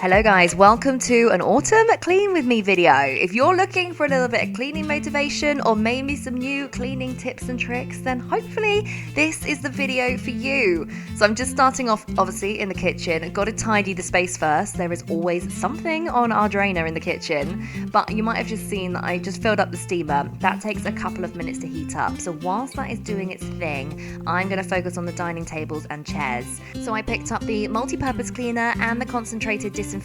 Hello guys, welcome to an autumn clean with me video. If you're looking for a little bit of cleaning motivation or maybe some new cleaning tips and tricks, then hopefully this is the video for you. So I'm just starting off obviously in the kitchen. Got to tidy the space first. There is always something on our drainer in the kitchen, but you might have just seen that I just filled up the steamer. That takes a couple of minutes to heat up. So whilst that is doing its thing, I'm going to focus on the dining tables and chairs. So I picked up the multi-purpose cleaner and the concentrated disinfectant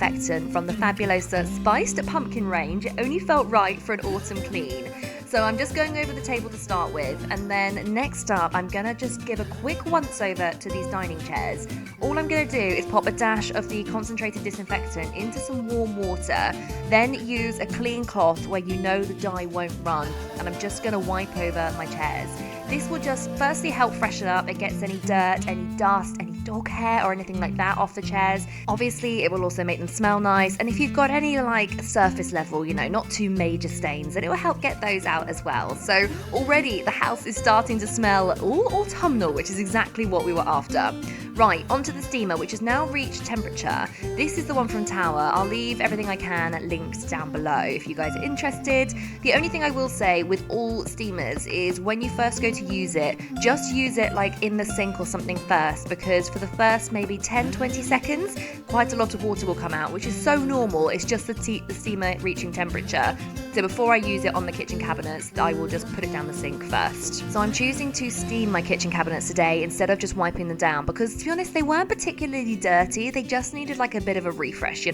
from the Fabulosa Spiced Pumpkin range. It only felt right for an autumn clean. So I'm just going over the table to start with, and then next up I'm gonna just give a quick once over to these dining chairs. All I'm gonna do is pop a dash of the concentrated disinfectant into some warm water, then use a clean cloth where you know the dye won't run, and I'm just gonna wipe over my chairs. This will just firstly help freshen up. It gets any dirt, any dust, any dog hair or anything like that off the chairs. Obviously it will also make them smell nice, and if you've got any like surface level, not too major stains, then it will help get those out as well. So already the house is starting to smell all autumnal, which is exactly what we were after. Right, onto the steamer, which has now reached temperature. This is the one from Tower. I'll leave everything I can linked down below if you guys are interested. The only thing I will say with all steamers is when you first go to use it, just use it like in the sink or something first, because for the first maybe 10-20 seconds, quite a lot of water will come out, which is so normal. It's just the steamer reaching temperature. So before I use it on the kitchen cabinets, I will just put it down the sink first. So I'm choosing to steam my kitchen cabinets today instead of just wiping them down, because to be honest, they weren't particularly dirty. They just needed like a bit of a refresh,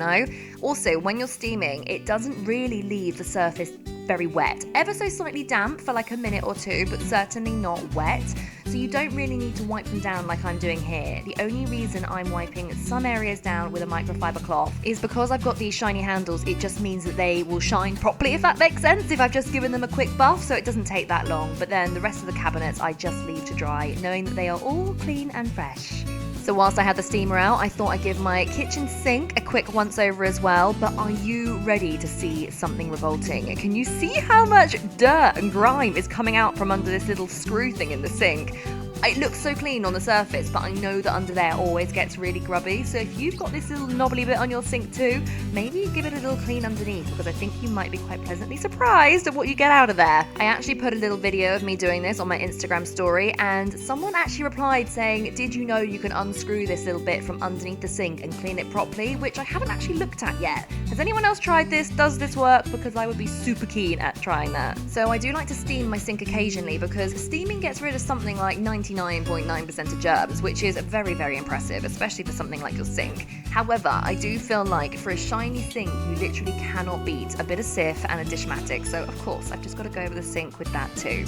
Also, when you're steaming, it doesn't really leave the surface very wet. Ever so slightly damp for like a minute or two, but certainly not wet. So you don't really need to wipe them down like I'm doing here. The only reason I'm wiping some areas down with a microfiber cloth is because I've got these shiny handles. It just means that they will shine properly, if that makes sense, if I've just given them a quick buff, so it doesn't take that long. But then the rest of the cabinets I just leave to dry, knowing that they are all clean and fresh. So whilst I had the steamer out, I thought I'd give my kitchen sink a quick once over as well. But are you ready to see something revolting? Can you see how much dirt and grime is coming out from under this little screw thing in the sink? It looks so clean on the surface, but I know that under there always gets really grubby. So if you've got this little knobbly bit on your sink too, maybe give it a little clean underneath, because I think you might be quite pleasantly surprised at what you get out of there. I actually put a little video of me doing this on my Instagram story, and someone actually replied saying, did you know you can unscrew this little bit from underneath the sink and clean it properly? Which I haven't actually looked at yet. Has anyone else tried this? Does this work? Because I would be super keen at trying that. So I do like to steam my sink occasionally, because steaming gets rid of something like 99.9% of germs, which is very, very impressive, especially for something like your sink. However, I do feel like for a shiny sink, you literally cannot beat a bit of Cif and a Dishmatic. So of course, I've just got to go over the sink with that too.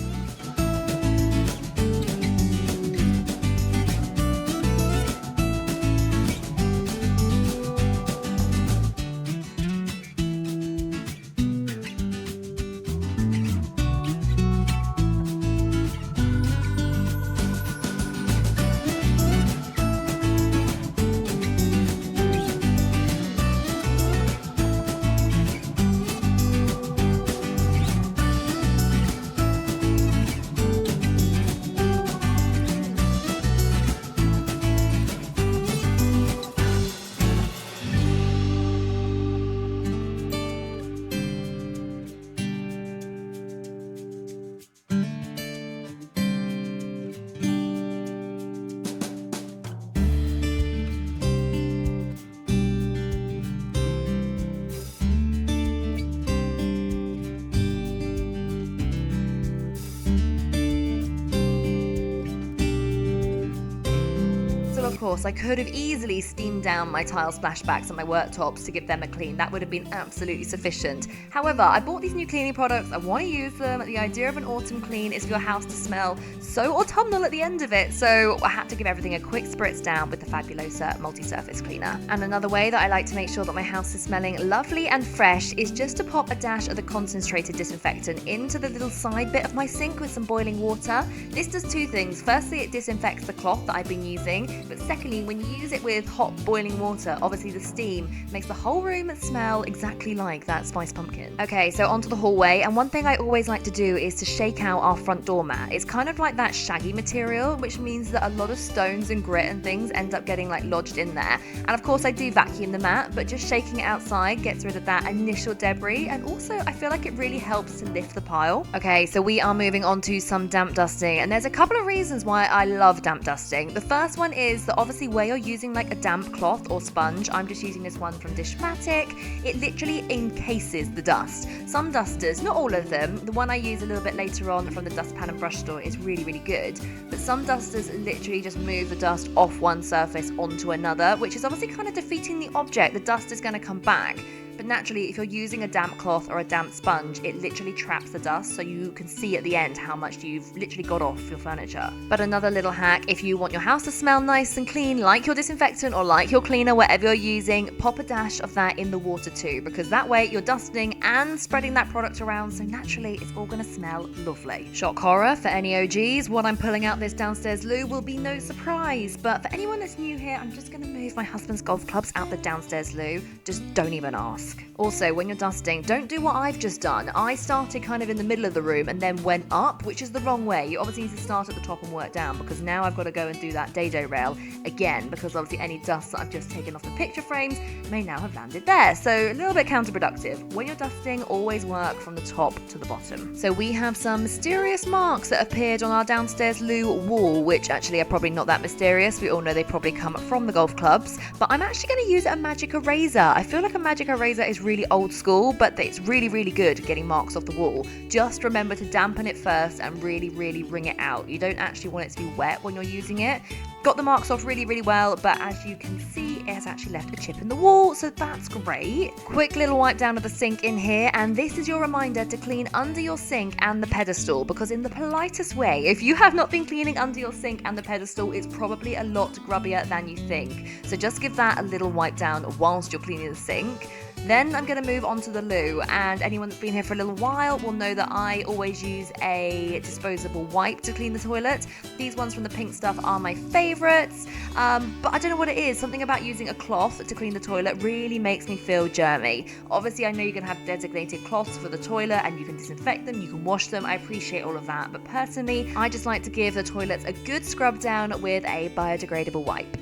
Of course, I could have easily steamed down my tile splashbacks and my worktops to give them a clean. That would have been absolutely sufficient. However, I bought these new cleaning products. I want to use them. The idea of an autumn clean is for your house to smell so autumnal at the end of it. So I had to give everything a quick spritz down with the Fabulosa multi-surface cleaner. And another way that I like to make sure that my house is smelling lovely and fresh is just to pop a dash of the concentrated disinfectant into the little side bit of my sink with some boiling water. This does two things. Firstly, it disinfects the cloth that I've been using, but secondly, when you use it with hot boiling water, obviously the steam makes the whole room smell exactly like that spiced pumpkin. Okay, so onto the hallway, and one thing I always like to do is to shake out our front door mat. It's kind of like that shaggy material, which means that a lot of stones and grit and things end up getting like lodged in there. And of course I do vacuum the mat, but just shaking it outside gets rid of that initial debris, and also I feel like it really helps to lift the pile. Okay, so we are moving on to some damp dusting, and there's a couple of reasons why I love damp dusting. The first one is that obviously where you're using like a damp cloth or sponge, I'm just using this one from Dishmatic, it literally encases the dust. Some dusters, not all of them, the one I use a little bit later on from the dustpan and brush store is really, really good, but some dusters literally just move the dust off one surface onto another, which is obviously kind of defeating the object. The dust is going to come back. But naturally, if you're using a damp cloth or a damp sponge, it literally traps the dust, so you can see at the end how much you've literally got off your furniture. But another little hack, if you want your house to smell nice and clean, like your disinfectant or like your cleaner, whatever you're using, pop a dash of that in the water too, because that way you're dusting and spreading that product around, so naturally it's all going to smell lovely. Shock horror for any OGs, what I'm pulling out this downstairs loo will be no surprise, but for anyone that's new here, I'm just going to move my husband's golf clubs out the downstairs loo. Just don't even ask. Also, when you're dusting, don't do what I've just done. I started kind of in the middle of the room and then went up, which is the wrong way. You obviously need to start at the top and work down, because now I've got to go and do that dado rail again, because obviously any dust that I've just taken off the picture frames may now have landed there. So a little bit counterproductive. When you're dusting, always work from the top to the bottom. So we have some mysterious marks that appeared on our downstairs loo wall, which actually are probably not that mysterious. We all know they probably come from the golf clubs, but I'm actually going to use a magic eraser. I feel like a magic eraser is really old school, but it's really, really good at getting marks off the wall. Just remember to dampen it first and really, really wring it out. You don't actually want it to be wet when you're using it. Got the marks off really, really well, but as you can see, it has actually left a chip in the wall, so that's great. Quick little wipe down of the sink in here, and this is your reminder to clean under your sink and the pedestal, because in the politest way, if you have not been cleaning under your sink and the pedestal, it's probably a lot grubbier than you think. So just give that a little wipe down whilst you're cleaning the sink. Then I'm going to move on to the loo, and anyone that's been here for a little while will know that I always use a disposable wipe to clean the toilet. These ones from the Pink Stuff are my favourites, but I don't know what it is. Something about using a cloth to clean the toilet really makes me feel germy. Obviously, I know you can have designated cloths for the toilet and you can disinfect them, you can wash them. I appreciate all of that, but personally, I just like to give the toilets a good scrub down with a biodegradable wipe.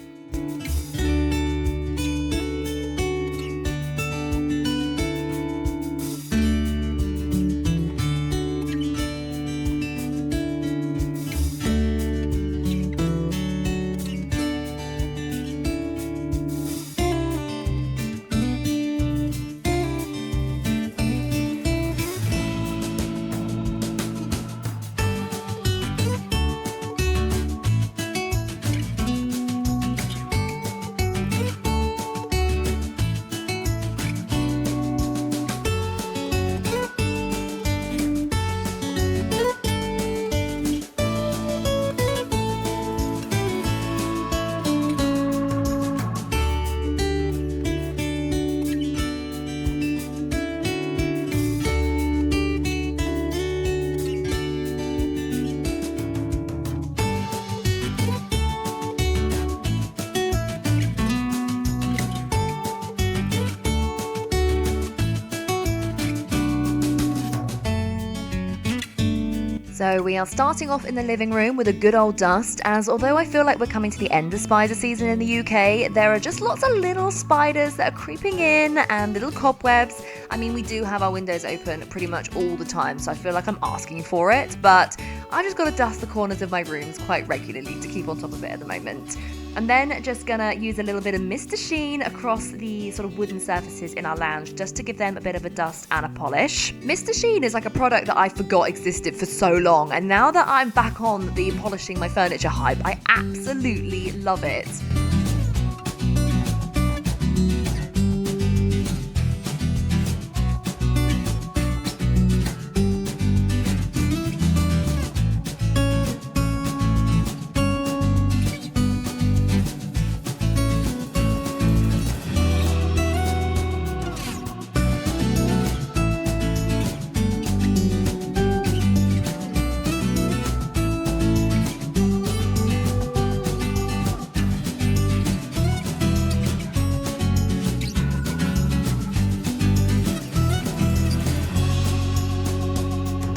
So we are starting off in the living room with a good old dust, as although I feel like we're coming to the end of spider season in the UK, there are just lots of little spiders that are creeping in and little cobwebs. I mean, we do have our windows open pretty much all the time, so I feel like I'm asking for it, but I've just got to dust the corners of my rooms quite regularly to keep on top of it at the moment. I'm then just gonna use a little bit of Mr. Sheen across the sort of wooden surfaces in our lounge just to give them a bit of a dust and a polish. Mr. Sheen is like a product that I forgot existed for so long, and now that I'm back on the polishing my furniture hype, I absolutely love it.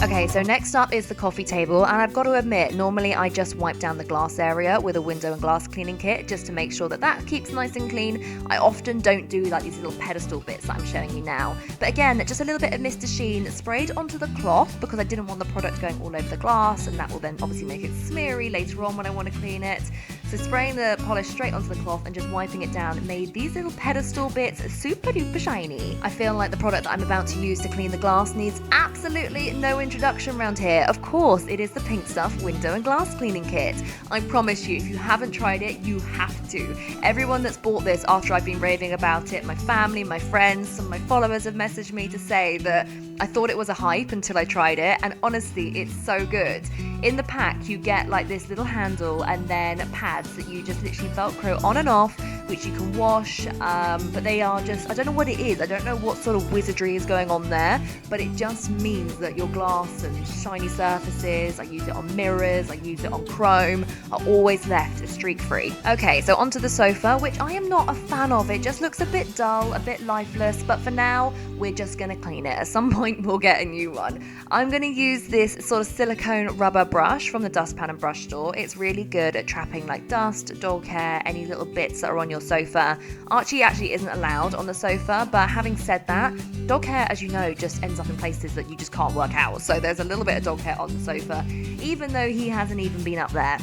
Okay, so next up is the coffee table, and I've got to admit, normally I just wipe down the glass area with a window and glass cleaning kit just to make sure that that keeps nice and clean. I often don't do like these little pedestal bits that I'm showing you now. But again, just a little bit of Mr. Sheen sprayed onto the cloth because I didn't want the product going all over the glass, and that will then obviously make it smeary later on when I want to clean it. So spraying the polish straight onto the cloth and just wiping it down made these little pedestal bits super duper shiny. I feel like the product that I'm about to use to clean the glass needs absolutely no introduction around here. Of course, it is the Pink Stuff Window and Glass Cleaning Kit. I promise you, if you haven't tried it, you have to. Everyone that's bought this after I've been raving about it, my family, my friends, some of my followers have messaged me to say that I thought it was a hype until I tried it, and honestly, it's so good. In the pack, you get like this little handle and then pads that you just literally Velcro on and off, which you can wash, but they are just, I don't know what it is, I don't know what sort of wizardry is going on there, but it just means that your glass and shiny surfaces, I use it on mirrors, I use it on chrome, are always left streak free. Okay, so onto the sofa, which I am not a fan of. It just looks a bit dull, a bit lifeless, but for now, we're just gonna clean it. At some point, we'll get a new one. I'm gonna use this sort of silicone rubber brush from the dustpan and brush store. It's really good at trapping like dust, dog hair, any little bits that are on your sofa. Archie actually isn't allowed on the sofa, but having said that, dog hair, as you know, just ends up in places that you just can't work out. So there's a little bit of dog hair on the sofa, even though he hasn't even been up there.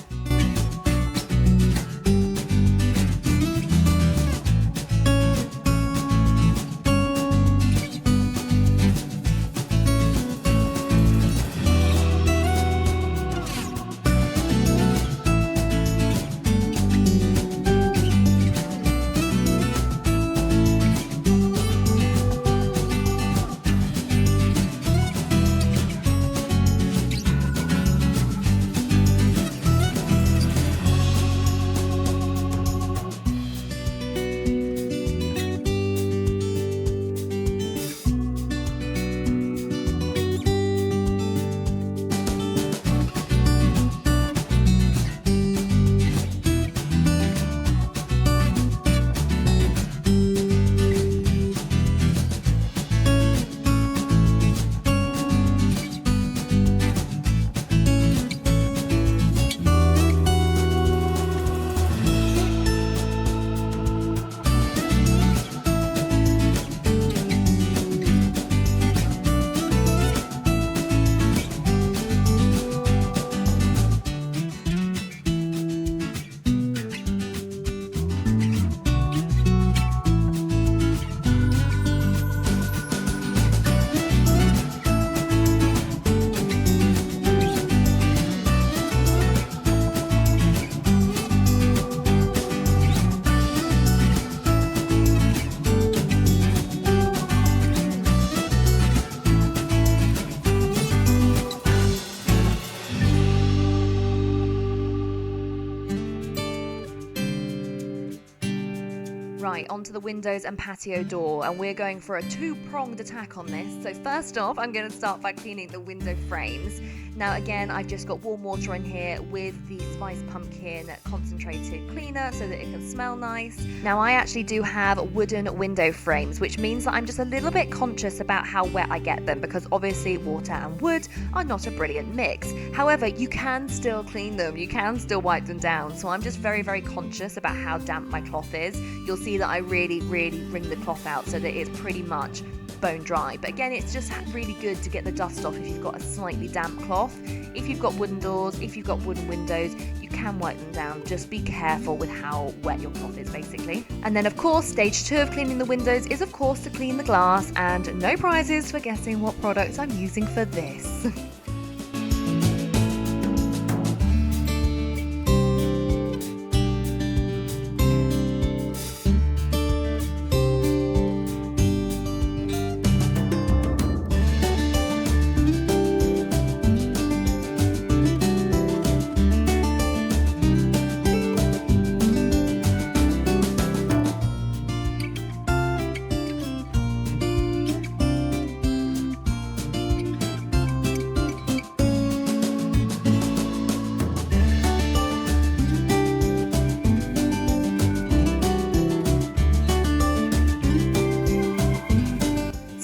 Right, onto the windows and patio door, and we're going for a two-pronged attack on this. So first off, I'm going to start by cleaning the window frames. Now again, I've just got warm water in here with the Spice Pumpkin concentrated cleaner so that it can smell nice. Now I actually do have wooden window frames, which means that I'm just a little bit conscious about how wet I get them, because obviously water and wood are not a brilliant mix. However, you can still clean them, you can still wipe them down, so I'm just very, very conscious about how damp my cloth is. You'll see that I really, really wring the cloth out so that it's pretty much bone dry. But again, it's just really good to get the dust off if you've got a slightly damp cloth. If you've got wooden doors, if you've got wooden windows, you can wipe them down. Just be careful with how wet your cloth is, basically. And then of course, stage 2 of cleaning the windows is of course to clean the glass, and no prizes for guessing what product I'm using for this.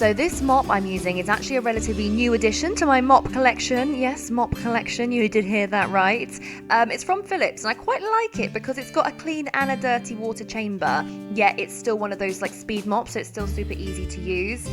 So this mop I'm using is actually a relatively new addition to my mop collection. Yes, mop collection, you did hear that right. It's from Philips, and I quite like it because it's got a clean and a dirty water chamber, yet it's still one of those like speed mops, so it's still super easy to use.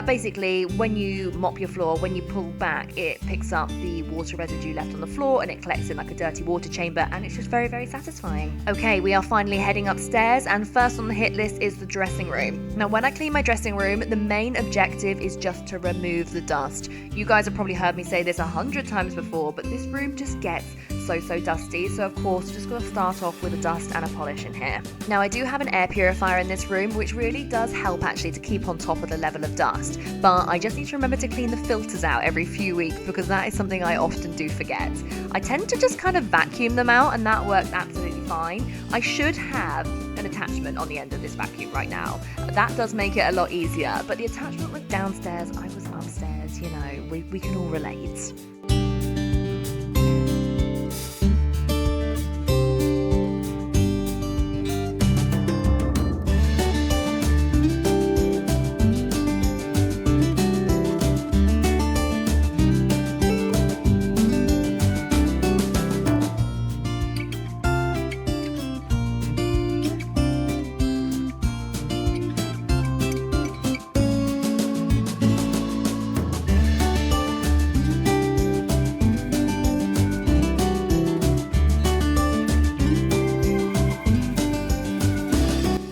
Basically, when you mop your floor, when you pull back, it picks up the water residue left on the floor and it collects in like a dirty water chamber, and it's just very, very satisfying. Okay, we are finally heading upstairs, and first on the hit list is the dressing room. Now, when I clean my dressing room, the main objective is just to remove the dust. You guys have probably heard me say this 100 times before, but this room just gets so dusty, so of course just going to start off with a dust and a polish in here. Now, I do have an air purifier in this room, which really does help actually to keep on top of the level of dust, but I just need to remember to clean the filters out every few weeks because that is something I often do forget. I tend to just kind of vacuum them out, and that works absolutely fine. I should have an attachment on the end of this vacuum right now. That does make it a lot easier, but the attachment was downstairs, I was upstairs, you know, we can all relate.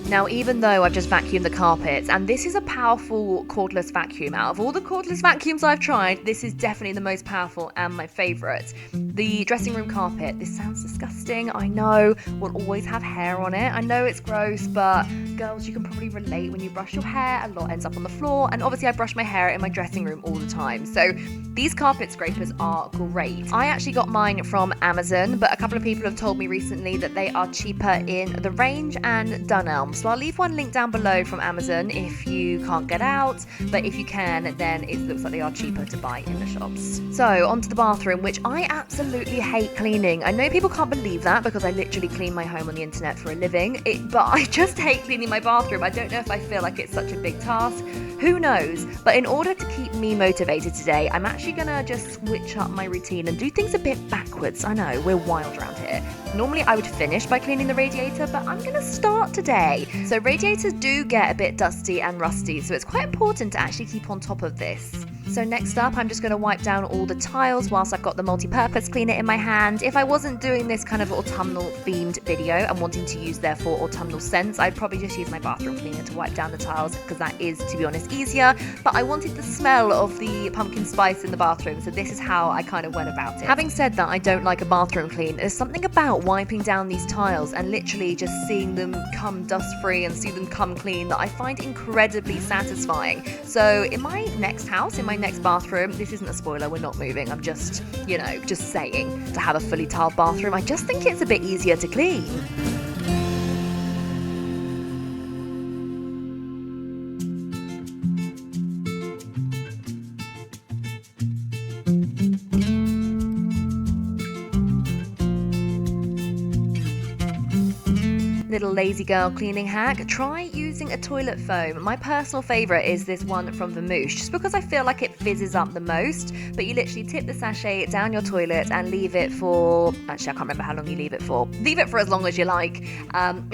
Now, even though I've just vacuumed the carpets, and this is a powerful cordless vacuum, out of all the cordless vacuums I've tried, this is definitely the most powerful and my favourite. The dressing room carpet, this sounds disgusting, I know, will always have hair on it. I know it's gross, but girls, you can probably relate. When you brush your hair, a lot ends up on the floor, and obviously I brush my hair in my dressing room all the time, so these carpet scrapers are great. I actually got mine from Amazon, but a couple of people have told me recently that they are cheaper in the range and Dunelm. So I'll leave one link down below from Amazon if you can't get out, but if you can, then it looks like they are cheaper to buy in the shops. So onto the bathroom, which I absolutely hate cleaning. I know people can't believe that because I literally clean my home on the internet for a living, but I just hate cleaning my bathroom. I don't know if I feel like it's such a big task. Who knows? But in order to keep me motivated today, I'm actually gonna just switch up my routine and do things a bit backwards. I know, we're wild around here. Normally I would finish by cleaning the radiator, but I'm gonna start today. So radiators do get a bit dusty and rusty, so it's quite important to actually keep on top of this. So next up, I'm just going to wipe down all the tiles whilst I've got the multi-purpose cleaner in my hand. If I wasn't doing this kind of autumnal themed video and wanting to use therefore autumnal scents, I'd probably just use my bathroom cleaner to wipe down the tiles because that is, to be honest, easier. But I wanted the smell of the pumpkin spice in the bathroom, so this is how I kind of went about it. Having said that, I don't like a bathroom clean. There's something about wiping down these tiles and literally just seeing them come dust-free and see them come clean that I find incredibly satisfying. So in my next house, in my next bathroom, this isn't a spoiler, we're not moving, I'm just, you know, just saying, to have a fully tiled bathroom, I just think it's a bit easier to clean. Little lazy girl cleaning hack, try using a toilet foam. My personal favourite is this one from Vermouche, just because I feel like it fizzes up the most, but you literally tip the sachet down your toilet and leave it for, actually I can't remember how long you leave it for. Leave it for as long as you like.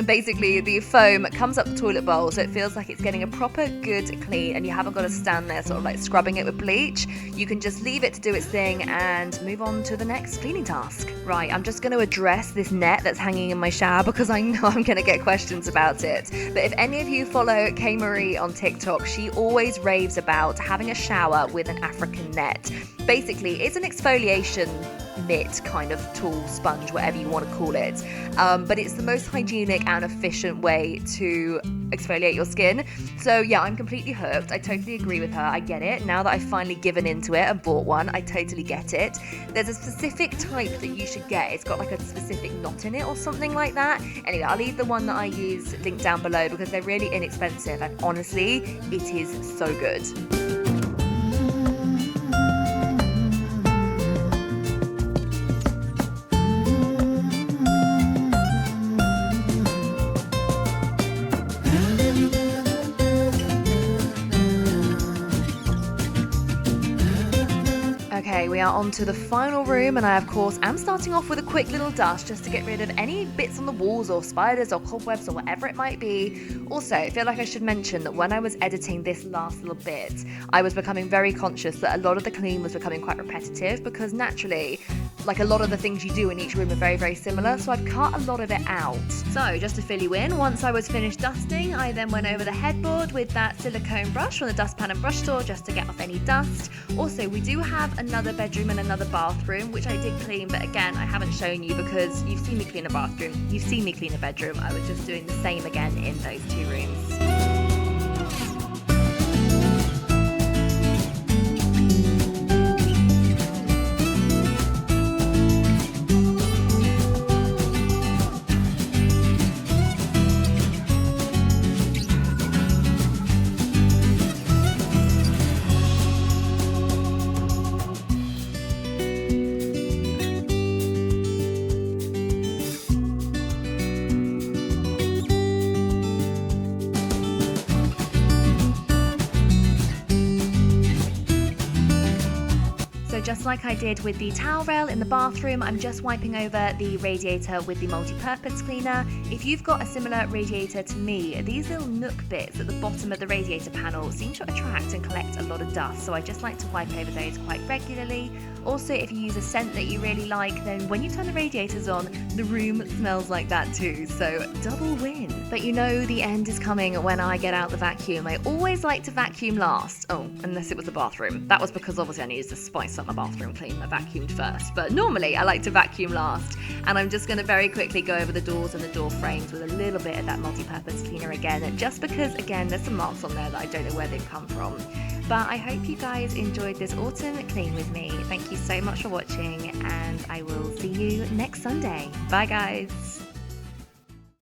Basically the foam comes up the toilet bowl, so it feels like it's getting a proper good clean and you haven't got to stand there sort of like scrubbing it with bleach. You can just leave it to do its thing and move on to the next cleaning task. Right, I'm just going to address this net that's hanging in my shower because I know I'm going to get questions about it. But if any of you follow K Marie on TikTok, she always raves about having a shower with an African net. Basically, it's an exfoliation mitt kind of tool, sponge, whatever you want to call it. But it's the most hygienic and efficient way to exfoliate your skin. So yeah, I'm completely hooked. I totally agree with her. I get it. Now that I've finally given into it and bought one, I totally get it. There's a specific type that you should get. It's got like a specific knot in it or something like that. Anyway, I'll leave the one that I use linked down below because they're really inexpensive and honestly, it is so good. Okay, we are on to the final room, and I of course am starting off with a quick little dust just to get rid of any bits on the walls or spiders or cobwebs or whatever it might be. Also, I feel like I should mention that when I was editing this last little bit, I was becoming very conscious that a lot of the clean was becoming quite repetitive, because naturally, like, a lot of the things you do in each room are very, very similar, so I've cut a lot of it out. So just to fill you in, once I was finished dusting, I then went over the headboard with that silicone brush from the dustpan and brush store just to get off any dust. Also, we do have another bedroom and another bathroom, which I did clean, but again, I haven't shown you because you've seen me clean a bathroom, you've seen me clean a bedroom. I was just doing the same again in those two rooms. So just like I did with the towel rail in the bathroom, I'm just wiping over the radiator with the multi-purpose cleaner. If you've got a similar radiator to me, these little nook bits at the bottom of the radiator panel seem to attract and collect a lot of dust, so I just like to wipe over those quite regularly. Also, if you use a scent that you really like, then when you turn the radiators on, the room smells like that too, so double win. But you know the end is coming when I get out the vacuum. I always like to vacuum last. Oh, unless it was the bathroom. That was because obviously I needed to spice up my bathroom clean. I vacuumed first, but normally I like to vacuum last. And I'm just going to very quickly go over the doors and the door frames with a little bit of that multi-purpose cleaner again, just because, again, there's some marks on there that I don't know where they've come from. But I hope you guys enjoyed this autumn clean with me. Thank you so much for watching, and I will see you next Sunday. Bye guys.